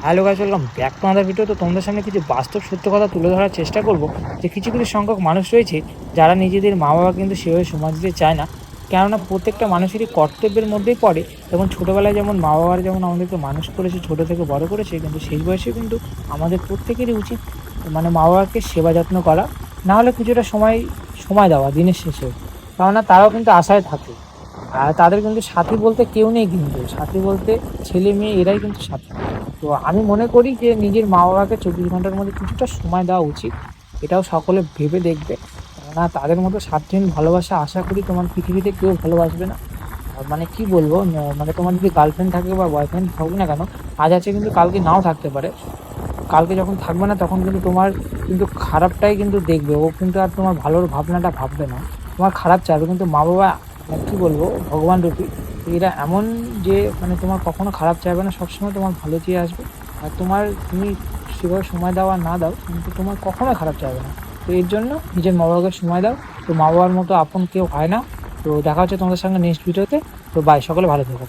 Hello guys, welcome back to other video. তো তোমাদের সামনে কিছু বাস্তব সত্য কথা তুলে ধরার চেষ্টা করব যে কিছু কিছু সংখ্যক মানুষ রয়েছে যারা নিজেদের মা বাবা কিন্তু সেভাবে সময় দিতে চায় না। কেননা প্রত্যেকটা মানুষেরই কর্তব্যের মধ্যেই পড়ে। যেমন ছোটোবেলায় যেমন মা বাবার যেমন আমাদেরকে মানুষ করেছে, ছোটো থেকে বড় করেছে, কিন্তু সেই বয়সে কিন্তু আমাদের প্রত্যেকেরই উচিত মানে মা বাবাকে সেবা যত্ন করা, না হলে কিছুটা সময় সময় দেওয়া দিনের শেষে। কেননা তারাও কিন্তু আশায় থাকে, আর তাদের কিন্তু সাথী বলতে কেউ নেই, কিন্তু সাথী বলতে ছেলে মেয়ে এরাই কিন্তু সাথী। তো আমি মনে করি যে নিজের মা বাবাকে 24 ঘন্টার মধ্যে কিছুটা সময় দেওয়া উচিত। এটাও সকলে ভেবে দেখবে, কেননা তাদের মতো স্বাধীন ভালোবাসা আশা করি তোমার পৃথিবীতে কেউ ভালোবাসবে না। আর মানে কি বলবো, মানে তোমার যদি গার্লফ্রেন্ড থাকে বা বয়ফ্রেন্ড থাকুক না কেন, আজ আছে কিন্তু কালকে নাও থাকতে পারে। কালকে যখন থাকবে না তখন কিন্তু তোমার কিন্তু খারাপটাই কিন্তু দেখবে, ও কিন্তু আর তোমার ভালোর ভাবনাটা ভাববে না, তোমার খারাপ চাইবে। কিন্তু মা বাবা মানে কি বলবো, ভগবান রূপী। তো এরা এমন যে মানে তোমার কখনো খারাপ চাইবে না, সবসময় তোমার ভালো চেয়ে আসবে। আর তুমি সেভাবে সময় দাও আর না দাও, কিন্তু তোমার কখনোই খারাপ চাইবে না। তো এর জন্য নিজের মা বাবাকে সময় দাও। তো মা বাবার মতো আপন কেউ হয় না। তো দেখা হচ্ছে তোমাদের সঙ্গে নেক্সট ভিডিওতে। তো বাই, সকলে ভালো থেকো।